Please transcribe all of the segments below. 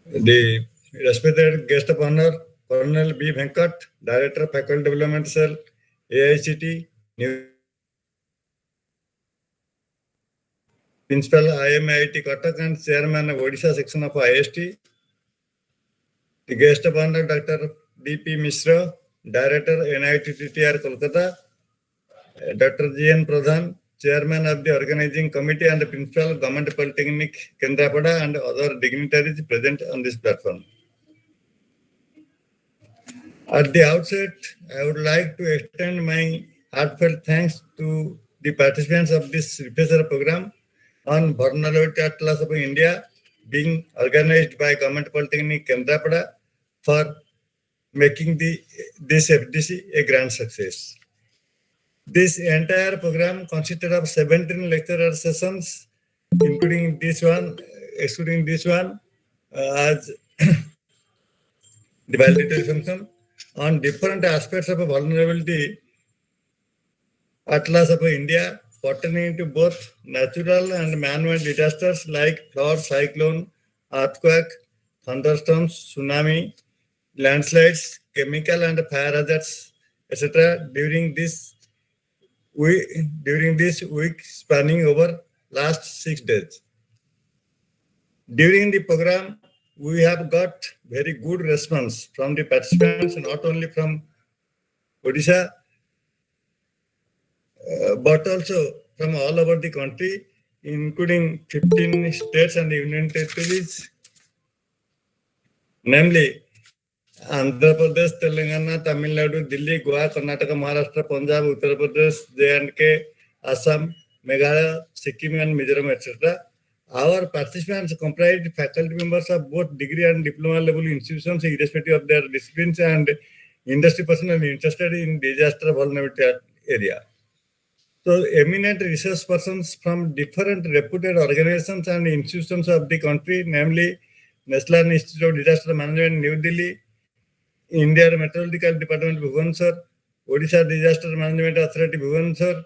The respected guest of honor, Colonel B. Venkat, Director of Faculty Development Cell, AICT, New Principal IMIT Cuttack and Chairman of Odisha Section of ISTE. The guest of honor, Dr. D.P. Mishra, Director NITTR Kolkata, Dr. G.N. Pradhan, Chairman of the Organizing Committee and Principal Government Polytechnic Kendrapara, and other dignitaries present on this platform. At the outset, I would like to extend my heartfelt thanks to the participants of this refresher program on Vulnerability Atlas of India, being organized by Government Polytechnic Kendrapara, for making this FDC a grand success. This entire program consisted of 17 lecturer sessions, excluding this one, as the valedictory function, on different aspects of vulnerability Atlas of India, pertaining to both natural and man-made disasters like flood, cyclone, earthquake, thunderstorms, tsunami, landslides, chemical and fire hazards, etc. During this week spanning over last 6 days. During the program, we have got very good response from the participants, not only from Odisha, but also from all over the country, including 15 states and union territories, namely Andhra Pradesh, Telangana, Tamil Nadu, Delhi, Goa, Karnataka, Maharashtra, Punjab, Uttar Pradesh, J&K, Assam, Meghalaya, Sikkim and Mizoram, etc. Our participants comprised faculty members of both degree and diploma level institutions, irrespective of their disciplines, and industry personnel interested in disaster vulnerability area. So, eminent research persons from different reputed organizations and institutions of the country, namely National Institute of Disaster Management, New Delhi, India Meteorological Department, Bhubaneswar, Odisha Disaster Management Authority, Bhubaneswar,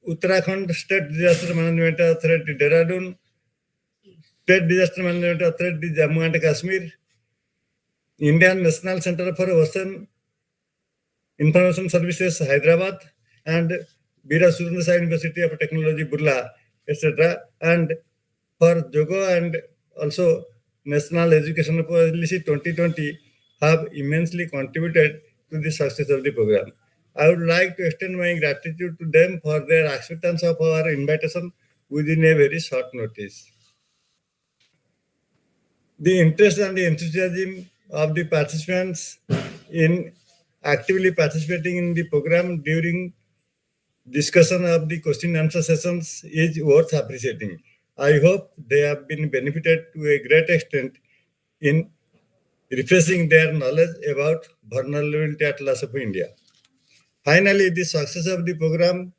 Uttarakhand State Disaster Management Authority, Dehradun, State Disaster Management Authority, Jammu and Kashmir, Indian National Center for Ocean Information Services, Hyderabad, and Veera Surendra University of Technology, Burla, etc. And for Jogo and also National Education Policy 2020 have immensely contributed to the success of the program. I would like to extend my gratitude to them for their acceptance of our invitation within a very short notice. The interest and the enthusiasm of the participants in actively participating in the program during discussion of the question and answer sessions is worth appreciating. I hope they have been benefited to a great extent in refreshing their knowledge about vulnerability atlas of India. Finally, the success of the program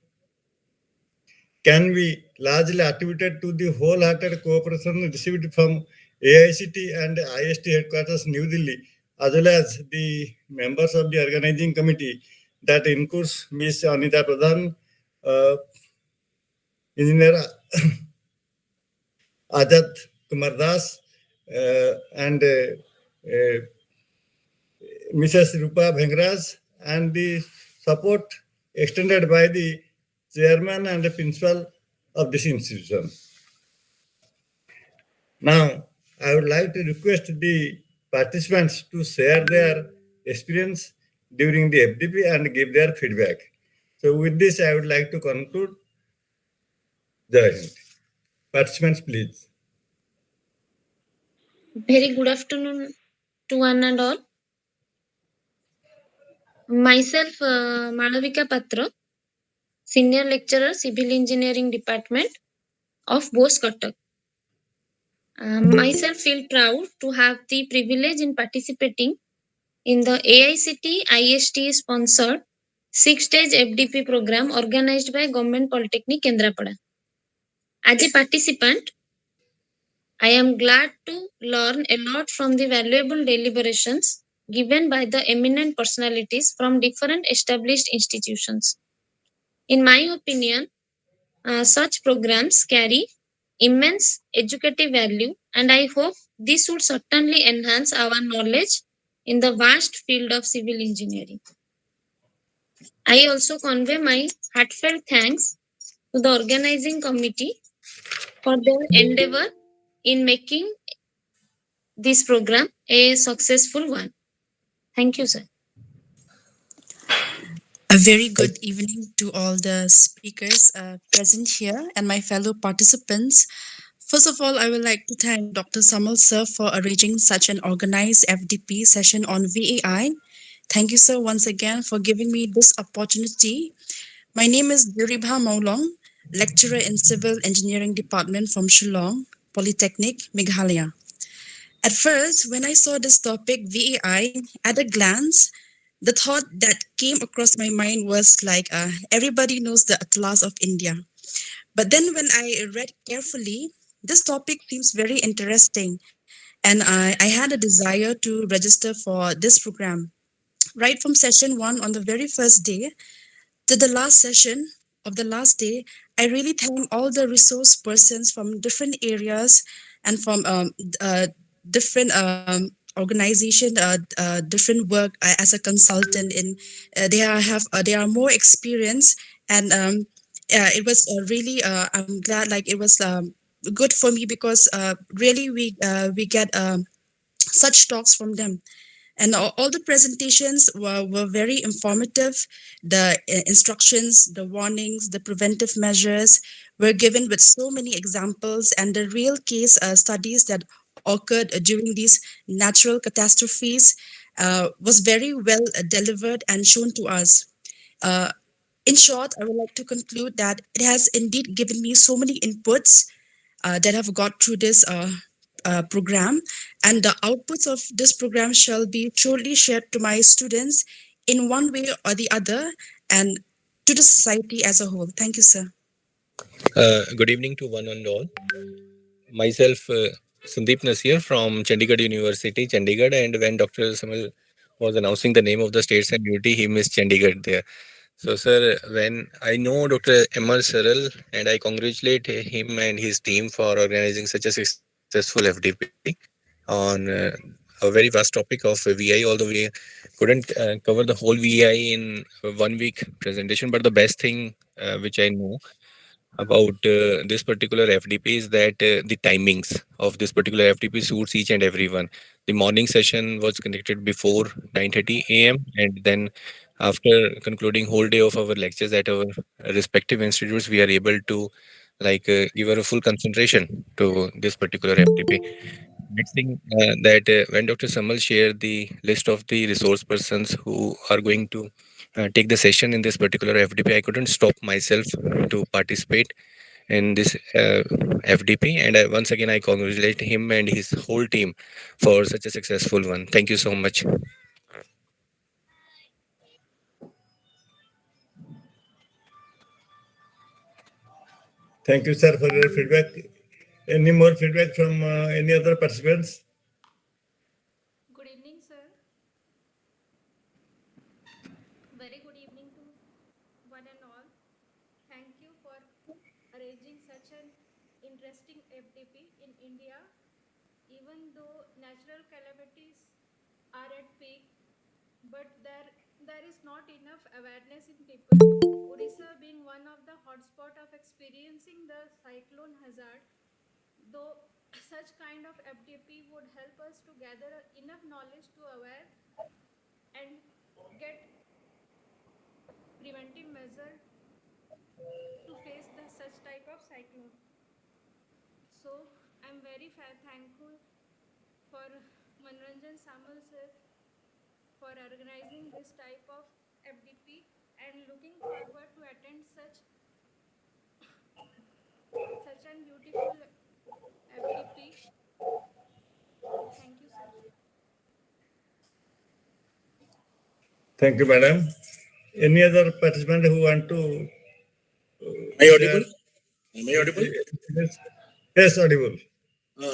can be largely attributed to the wholehearted cooperation received from AICTE and ISTE headquarters New Delhi, as well as the members of the organizing committee that includes Ms. Anita Pradhan, Engineer Ajat Kumar Das, and Mrs. Rupa Bhengraj, and the support extended by the chairman and the principal of this institution. Now, I would like to request the participants to share their experience during the FDP and give their feedback. So with this, I would like to conclude. Jai Hind. Participants, please. Very good afternoon to one and all. Myself, Malavika Patra, Senior Lecturer, Civil Engineering Department of BOS Cuttack. Myself feel proud to have the privilege in participating in the AICTE-ISTE sponsored 6-stage FDP program organized by Government Polytechnic Kendrapara. As a participant, I am glad to learn a lot from the valuable deliberations given by the eminent personalities from different established institutions. In my opinion, such programs carry immense educative value, and I hope this would certainly enhance our knowledge in the vast field of civil engineering. I also convey my heartfelt thanks to the organizing committee for their endeavor in making this program a successful one. Thank you, sir. A very good evening to all the speakers present here and my fellow participants. First of all, I would like to thank Dr. Samal sir for arranging such an organized FDP session on VAI. Thank you, sir, once again for giving me this opportunity. My name is Duribha Maulong, lecturer in Civil Engineering Department from Shillong, Polytechnic, Meghalaya. At first, when I saw this topic, VAI, at a glance, the thought that came across my mind was like, everybody knows the Atlas of India. But then when I read carefully, this topic seems very interesting, and I had a desire to register for this program. Right from session one on the very first day to the last session of the last day, I really thank all the resource persons from different areas and from different organization, different work as a consultant. In they are more experienced, and it was really I'm glad like it was good for me because really we get such talks from them, and all the presentations were very informative. The instructions, the warnings, the preventive measures were given with so many examples, and the real case studies that occurred during these natural catastrophes was very well delivered and shown to us. Uh, in short, I would like to conclude that it has indeed given me so many inputs that have got through this program, and the outputs of this program shall be surely shared to my students in one way or the other and to the society as a whole. Thank you, sir. Good evening to one and all. Myself, Sandeep Nasir from Chandigarh University, Chandigarh. And when Dr. Samal was announcing the name of the states and unity, he missed Chandigarh there. So, sir, when I know Dr. M.R. Saral, and I congratulate him and his team for organizing such a successful FDP on a very vast topic of VI, although we couldn't cover the whole VI in 1 week presentation. But the best thing which I know about this particular FDP is that the timings of this particular FDP suits each and everyone. The morning session was conducted before 9:30 a.m. and then after concluding whole day of our lectures at our respective institutes, we are able to give our full concentration to this particular FDP. Next thing that when Dr. Samal shared the list of the resource persons who are going to take the session in this particular FDP, I couldn't stop myself to participate in this FDP. And once again, I congratulate him and his whole team for such a successful one. Thank you so much. Thank you, sir, for your feedback. Any more feedback from any other participants? Good evening, sir. Very good evening to one and all. Thank you for arranging such an interesting FDP in India. Even though natural calamities are at peak, but there is not enough awareness in people. Odisha being one of the hotspot of experiencing the cyclone hazard, though such kind of FDP would help us to gather enough knowledge to aware and get preventive measure to face the such type of cyclone. So I'm very thankful for Manoranjan Samal sir for organizing this type of FDP and looking forward to attend such an beautiful FDP. Thank you, sir. Thank you, madam. Any other participant who want to? Am I audible? Am I audible? Yes, audible.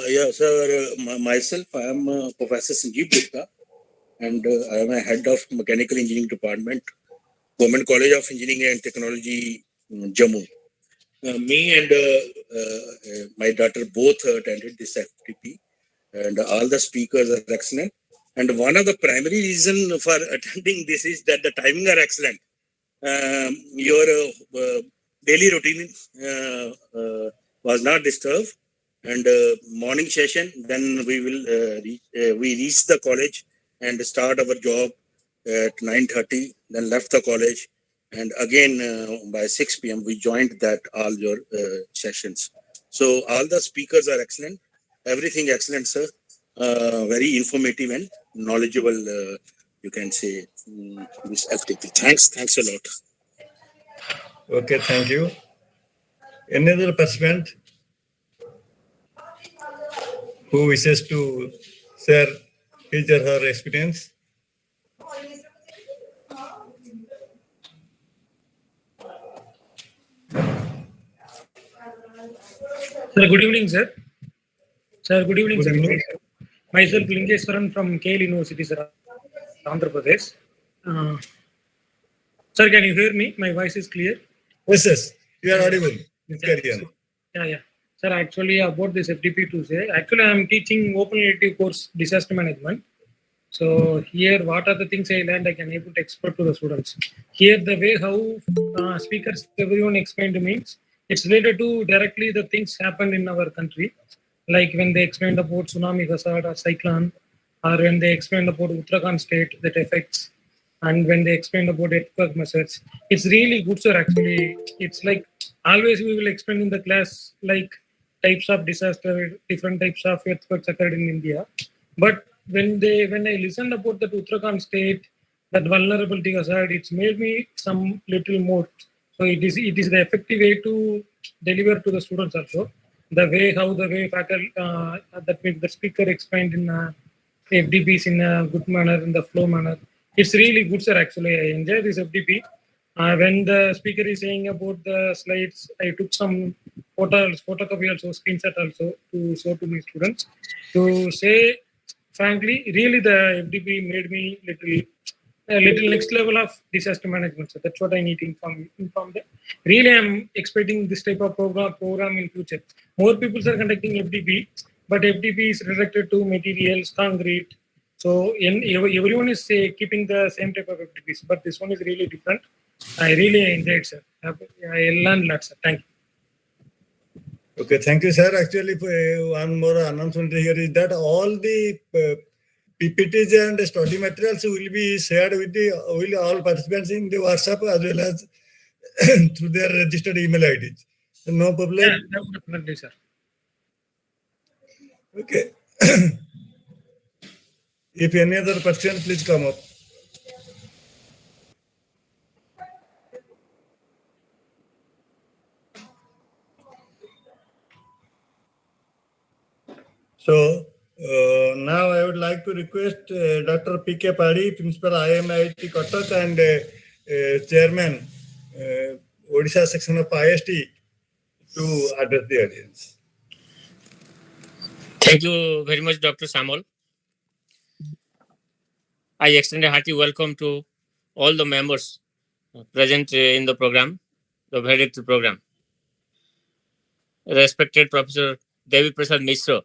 Yeah, sir. Myself, I am Professor Sanjeev Gupta, and I am a head of Mechanical Engineering Department, Government College of Engineering and Technology, Jammu. Me and my daughter both attended this FTP, and all the speakers are excellent. And one of the primary reason for attending this is that the timing are excellent. Your daily routine was not disturbed, and morning session. Then we will we reach the college and start our job at 9:30. Then left the college, and again by 6 p.m. we joined that all your sessions. So all the speakers are excellent. Everything excellent, sir. Very informative and knowledgeable. You can say this FTP. Thanks a lot. Okay, thank you. Any other participant who wishes to share his or her experience? Sir, good evening, sir. Sir, good evening, Good sir. evening. Myself, Lingeswaran from KL University, sir, Andhra Pradesh. Sir, can you hear me? My voice is clear. Yes, you are audible. Carry on. Yeah. Sir, actually, about this FDP to say, actually, I am teaching open elective course disaster management. So here, what are the things I learned I can able to explain to the students. Here, the way how speakers, everyone explained means, it's related to directly the things happen in our country. Like when they explained about tsunami hazard or cyclone, or when they explained about Uttarakhand state that affects, and when they explained about earthquake measures. It's really good, sir. Actually, it's like always we will explain in the class like types of disaster, different types of earthquakes occurred in India. But when I listened about the Uttarakhand state, that vulnerability hazard, it's made me some little more. So it is the effective way to deliver to the students also. The way faculty that means the speaker explained in FDPs in a good manner, in the flow manner. It's really good, sir. Actually, I enjoy this FDP. When the speaker is saying about the slides, I took some photocopy also, screenshot also to show to my students. To say frankly, really the FDP made me a little next level of disaster management. So that's what I need to inform them. Really, I'm expecting this type of program in future. More people are conducting FDP, but FDP is restricted to materials, concrete. So everyone is keeping the same type of FDPs, but this one is really different. I really enjoyed, sir. I learned a lot, sir. Thank you. Okay, thank you, sir. Actually, one more announcement here is that all the PPTs and study materials will be shared with all participants in the WhatsApp as well as through their registered email IDs. No problem. Yeah, definitely, sir. Okay. If any other question, please come up. So now I would like to request Dr. P.K. Padi, Principal IIT Cuttack and Chairman Odisha section of ISTE to address the audience. Thank you very much, Dr. Samal. I extend a hearty welcome to all the members present in the program, the Valedictory program. Respected Professor Devi Prasad Mishra,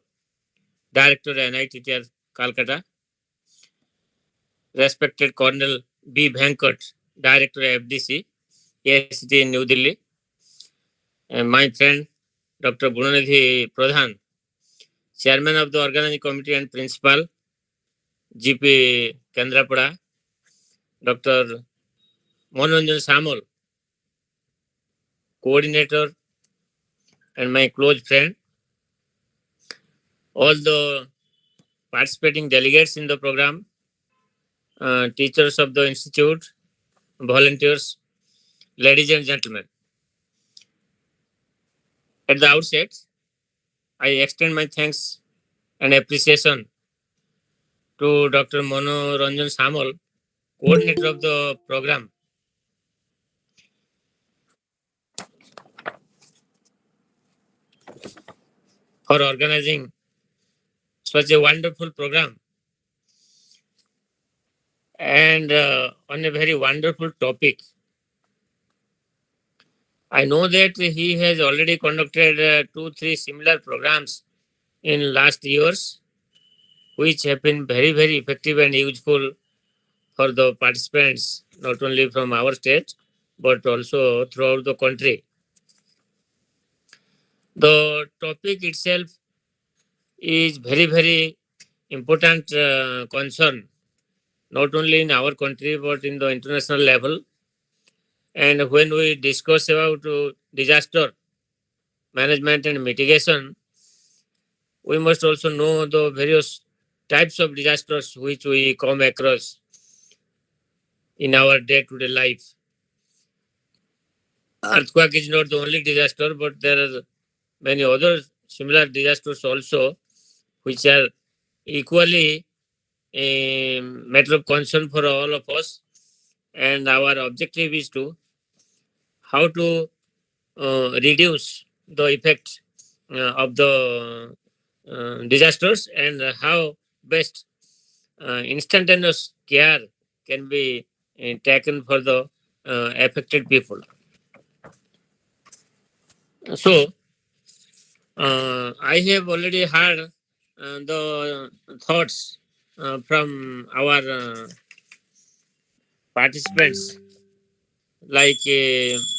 Director NITTR Calcutta. Respected Colonel B. Venkat, Director FDC, AICTE in New Delhi. And my friend Dr. Gunanidhi Pradhan, Chairman of the Organizing Committee and Principal, GP Kendrapara. Dr. Manoranjan Samal, Coordinator and my close friend, all the participating delegates in the program, teachers of the institute, volunteers, ladies and gentlemen. At the outset, I extend my thanks and appreciation to Dr. Manoranjan Samal, coordinator of the program, for organizing such a wonderful program and on a very wonderful topic. I know that he has already conducted 2-3 similar programs in last years, which have been very, very effective and useful for the participants, not only from our state, but also throughout the country. The topic itself is very, very important concern, not only in our country, but in the international level. And when we discuss about disaster management and mitigation, we must also know the various types of disasters which we come across in our day-to-day life. Earthquake is not the only disaster, but there are many other similar disasters also, which are equally a matter of concern for all of us. And our objective is to how to reduce the effect of the disasters and how best instantaneous care can be taken for the affected people. So, I have already heard the thoughts from our participants like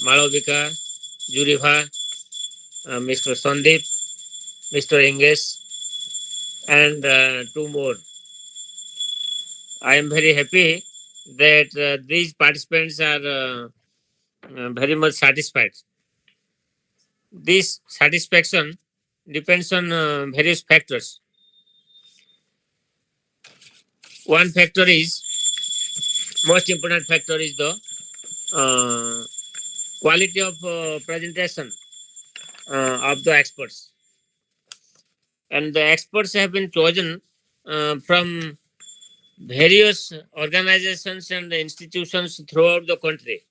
Malavika, Juriva, Mr. Sandeep, Mr. Engesh, and two more. I am very happy that these participants are very much satisfied. This satisfaction depends on various factors. One factor is, most important factor is the uh, quality of presentation of the experts. And the experts have been chosen from various organizations and institutions throughout the country.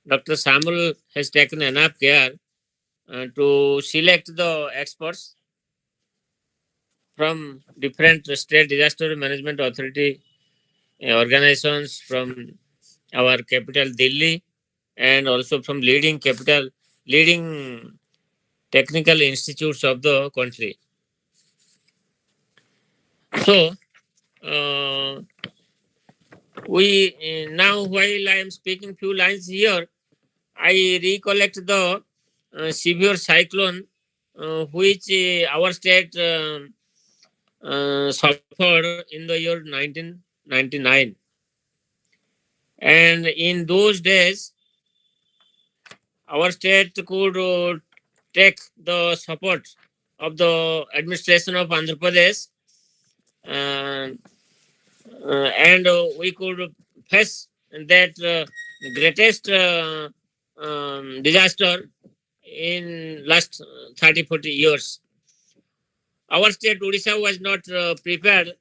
Dr. Samuel has taken enough care to select the experts from different state disaster management authority organizations from our capital Delhi and also from leading technical institutes of the country. So uh, we now while I am speaking few lines here, I recollect the severe cyclone which our state suffered in the year 1999. And in those days, our state could take the support of the administration of Andhra Pradesh, uh, and we could face that greatest disaster in last 30-40 years. Our state Odisha was not prepared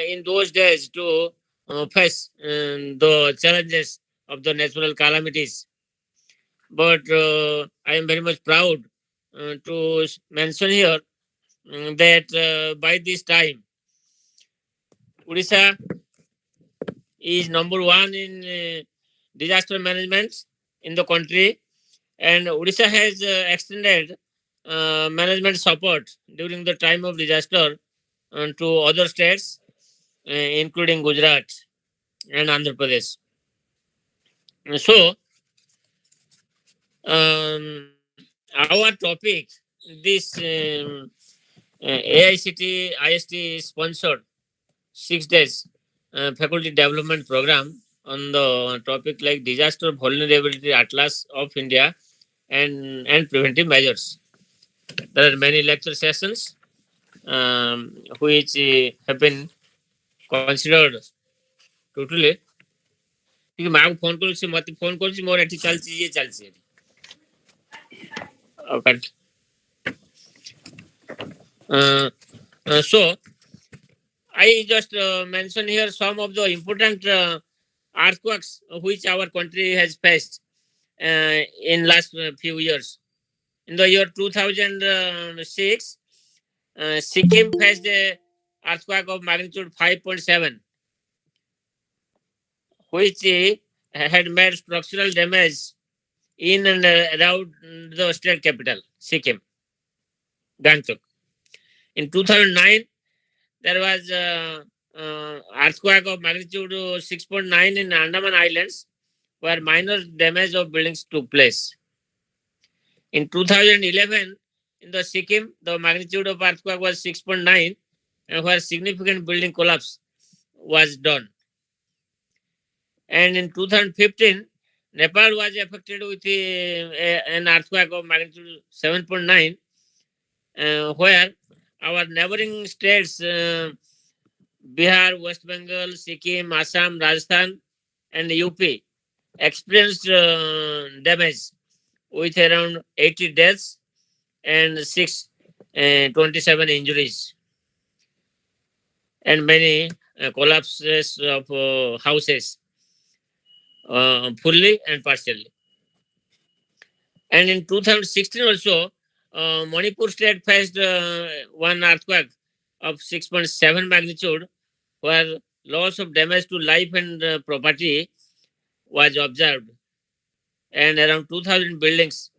in those days to face the challenges of the natural calamities. But I am very much proud to mention here that by this time, Odisha is number one in disaster management in the country, and Odisha has extended management support during the time of disaster to other states, including Gujarat and Andhra Pradesh. So, our topic, this AICTE-ISTE sponsored 6 days faculty development program on the topic like disaster vulnerability atlas of India and preventive measures. There are many lecture sessions which have been considered totally. ଟିକେ ମାଆକୁ phone କରୁଛି ମତେ phone କରୁଛି ମୋର ଏଠି ଚାଲିଛି ଇଏ ଚାଲିଛି ଏଠି so I just mention here some of the important earthquakes which our country has faced in last few years. In the year 2006, Sikkim faced a earthquake of magnitude 5.7, which had made structural damage in and around the state capital, Sikkim, Gangtok. In 2009, there was earthquake of magnitude 6.9 in Andaman Islands, where minor damage of buildings took place. In 2011, in the Sikkim, the magnitude of earthquake was 6.9, and where significant building collapse was done. And in 2015, Nepal was affected with an earthquake of magnitude 7.9, where our neighboring states, Bihar, West Bengal, Sikkim, Assam, Rajasthan, and UP, experienced damage with around 80 deaths and 627 injuries, and many collapses of houses, fully and partially. And in 2016 also, Manipur state faced one earthquake of 6.7 magnitude, where loss of damage to life and property was observed, and around 2,000 buildings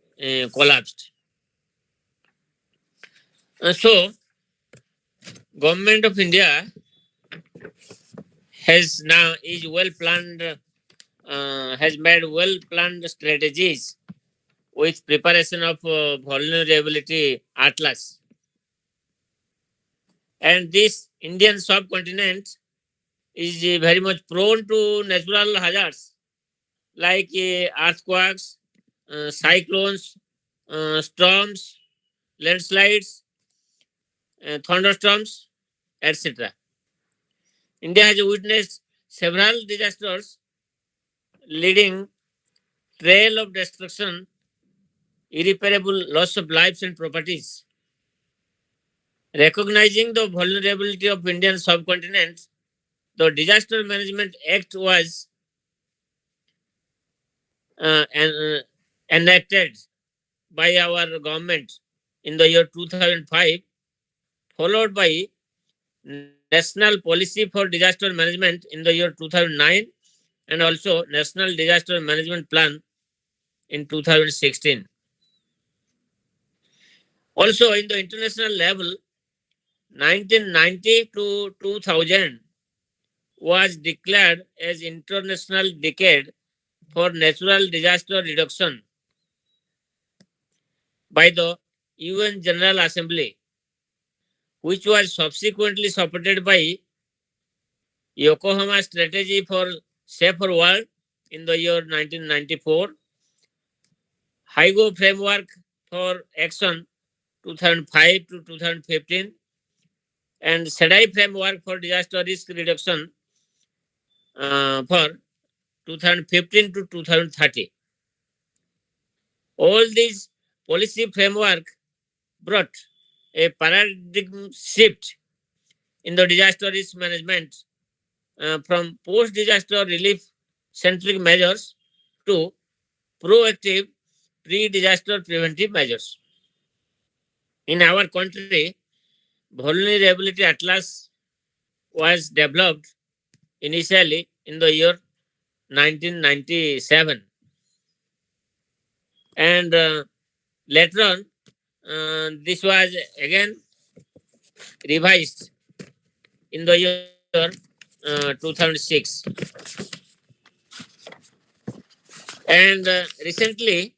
collapsed. So, Government of India has now has made well planned strategies with preparation of vulnerability atlas. And this Indian subcontinent is very much prone to natural hazards like earthquakes, cyclones, storms, landslides, thunderstorms, etc. India has witnessed several disasters leading trail of destruction, irreparable loss of lives and properties. Recognizing the vulnerability of Indian subcontinent, the Disaster Management Act was enacted by our government in the year 2005, followed by National Policy for Disaster Management in the year 2009, and also National Disaster Management Plan in 2016. Also, in the international level, 1990 to 2000 was declared as International Decade for Natural Disaster Reduction by the UN General Assembly, which was subsequently supported by Yokohama Strategy for Safer World in the year 1994, Hyogo Framework for Action 2005 to 2015, and SEDAI Framework for Disaster Risk Reduction for 2015 to 2030. All these policy framework brought a paradigm shift in the disaster risk management from post-disaster relief centric measures to proactive pre-disaster preventive measures. In our country, Vulnerability Atlas was developed initially in the year 1997, and later on this was again revised in the year 2006, and recently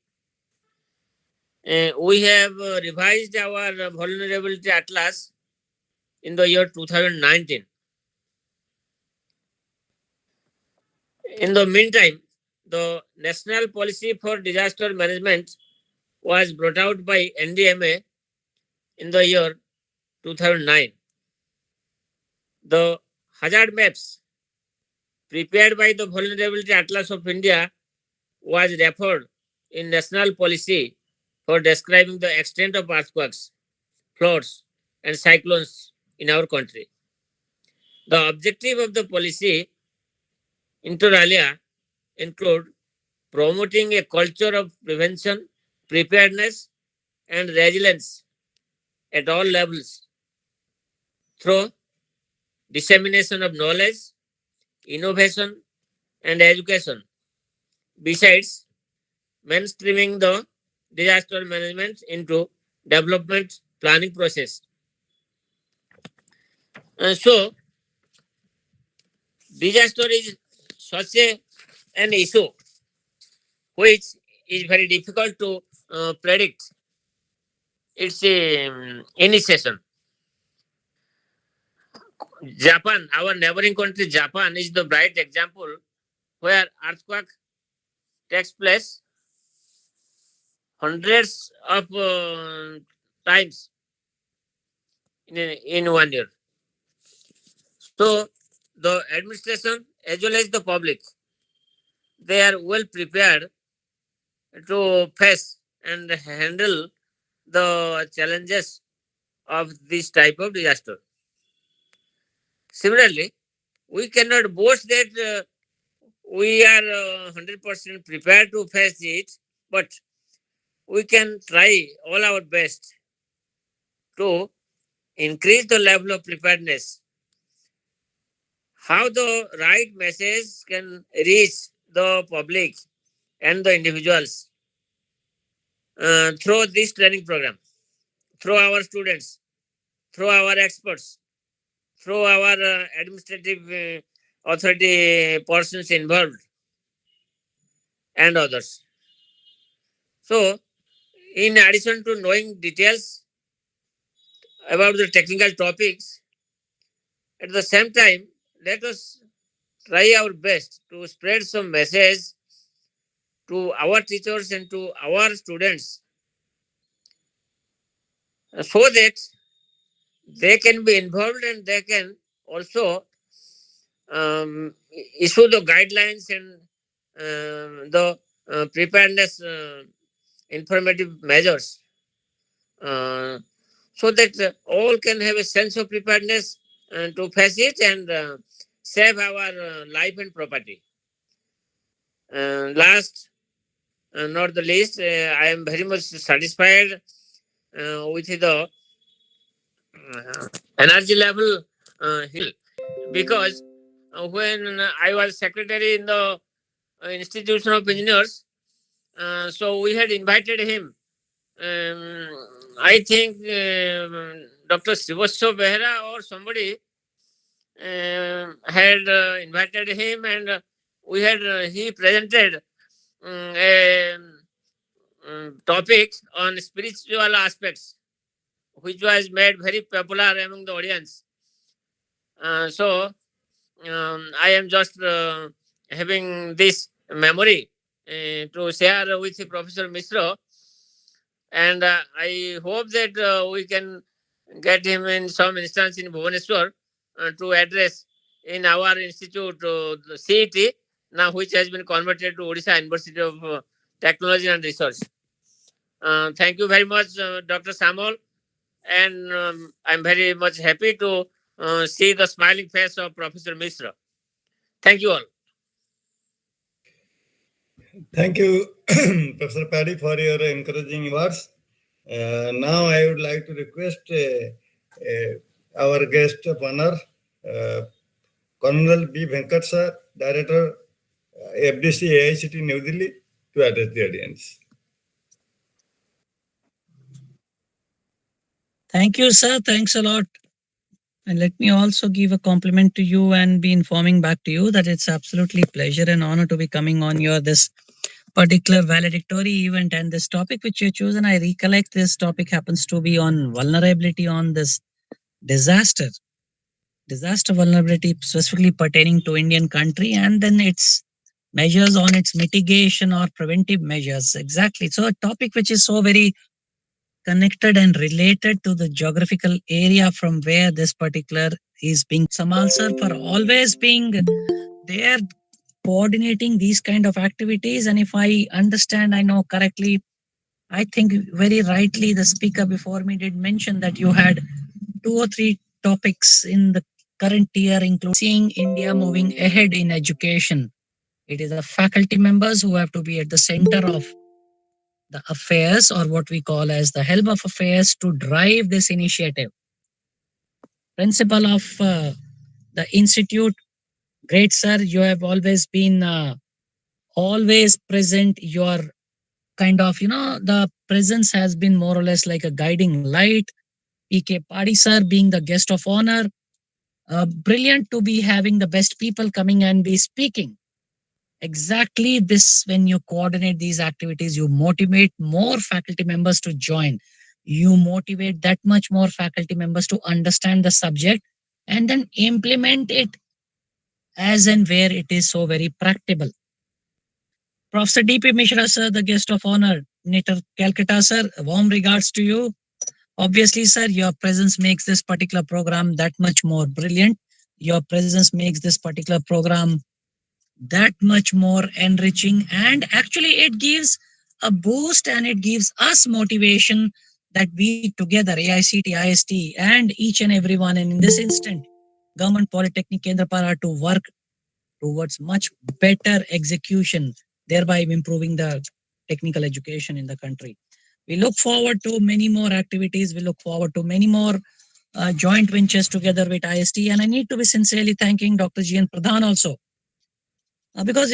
we have revised our Vulnerability Atlas in the year 2019. In the meantime, the National Policy for Disaster Management was brought out by NDMA in the year 2009. The hazard maps prepared by the Vulnerability Atlas of India was referred in National Policy for describing the extent of earthquakes, floods, and cyclones in our country. The objective of the policy, inter alia, include promoting a culture of prevention, preparedness, and resilience at all levels through dissemination of knowledge, innovation, and education. Besides, mainstreaming the disaster management into development planning process. So, disaster is such an issue which is very difficult to predict its initiation. Japan, our neighboring country Japan, is the bright example where earthquake takes place hundreds of times in 1 year. So the administration as well as the public, they are well prepared to face and handle the challenges of this type of disaster. Similarly, we cannot boast that we are 100% prepared to face it, but we can try all our best to increase the level of preparedness. How the right message can reach the public and the individuals through this training program, through our students, through our experts, through our administrative authority persons involved, and others. So, in addition to knowing details about the technical topics, at the same time, let us try our best to spread some message to our teachers and to our students so that they can be involved and they can also issue the guidelines and the preparedness informative measures so that all can have a sense of preparedness to face it and save our life and property. Last, not the least, I am very much satisfied with the energy level because when I was secretary in the Institution of Engineers, so we had invited him. I think Dr. Srivastava Behra or somebody had invited him, and we had he presented a topic on spiritual aspects, which was made very popular among the audience. So I am just having this memory to share with Professor Mishra, and I hope that we can get him in some instance in Bhubaneswar to address in our institute, the CET, now which has been converted to Odisha University of Technology and Research. Thank you very much, Dr. Samuel, and I'm very much happy to see the smiling face of Professor Mishra. Thank you all. Thank you, Professor Paddy, for your encouraging words. Now I would like to request our guest of honor, Colonel B. Venkat sir, Director, FDC AICTE New Delhi, to address the audience. Thank you, sir. Thanks a lot. And let me also give a compliment to you and be informing back to you that it's absolutely pleasure and honor to be coming on your this particular valedictory event and this topic which you chosen. I recollect this topic happens to be on vulnerability on this disaster vulnerability specifically pertaining to Indian country, and then its measures on its mitigation or preventive measures. Exactly. So a topic which is so very connected and related to the geographical area from where this particular is being. Samal sir for always being there coordinating these kind of activities. And if I understand, I know correctly, I think very rightly the speaker before me did mention that you had 2 or 3 topics in the current year, including seeing India moving ahead in education. It is the faculty members who have to be at the center of the affairs, or what we call as the helm of affairs, to drive this initiative. Principal of the institute, great sir, you have always been always present. Your kind of, the presence has been more or less like a guiding light. PK Padi sir being the guest of honor. Brilliant to be having the best people coming and be speaking. Exactly this, when you coordinate these activities, you motivate more faculty members to join. You motivate that much more faculty members to understand the subject and then implement it as and where it is so very practicable. Professor D.P. Mishra sir, the guest of honor. Native Calcutta sir, warm regards to you. Obviously, sir, your presence makes this particular program that much more brilliant. Your presence makes this particular program that much more enriching, and actually it gives a boost and it gives us motivation that we together, AICTE, ISTE, and each and everyone, and in this instant, Government Polytechnic Kendrapara, to work towards much better execution, thereby improving the technical education in the country. We look forward to many more activities. We look forward to many more joint ventures together with ISTE. And I need to be sincerely thanking Dr. G.N. Pradhan also. Because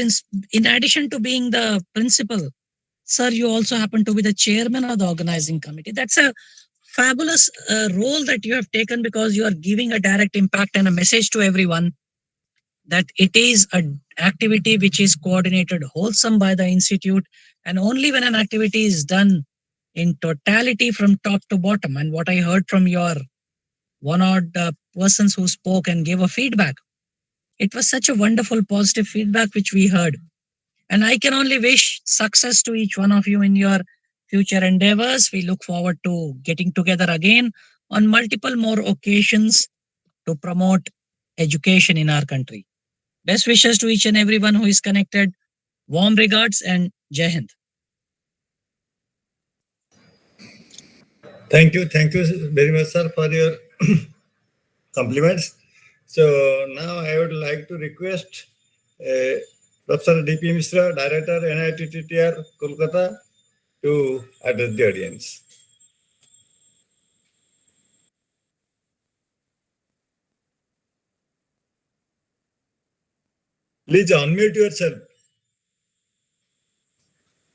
in addition to being the principal, sir, you also happen to be the chairman of the organizing committee. That's a fabulous role that you have taken, because you are giving a direct impact and a message to everyone that it is an activity which is coordinated wholesome by the institute, and only when an activity is done in totality from top to bottom. And what I heard from your one odd persons who spoke and gave a feedback, it was such a wonderful positive feedback which we heard. And I can only wish success to each one of you in your future endeavors. We look forward to getting together again on multiple more occasions to promote education in our country. Best wishes to each and everyone who is connected. Warm regards and Jai Hind. Thank you very much, sir, for your compliments. So now I would like to request Professor D.P. Mishra, Director, NIT TTR, Kolkata, to address the audience. Please unmute yourself.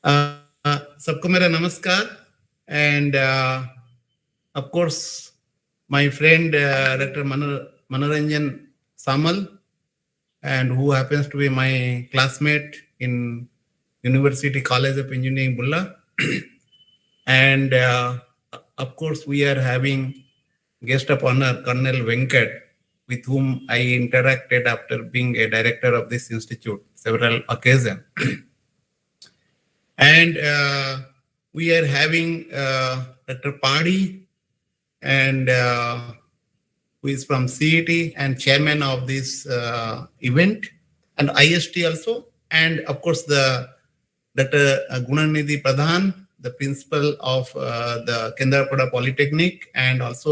सबको मेरा नमस्कार, and of course my friend Dr. Manoranjan Samal, and who happens to be my classmate in University College of Engineering Bulla. And of course we are having guest of honor Colonel Venkat, with whom I interacted after being a director of this institute several occasions. And we are having Dr. Padi, and who is from CET and chairman of this event, and IST also, and of course the Dr. Gunanidhi Pradhan, the principal of the Kendrapara Polytechnic, and also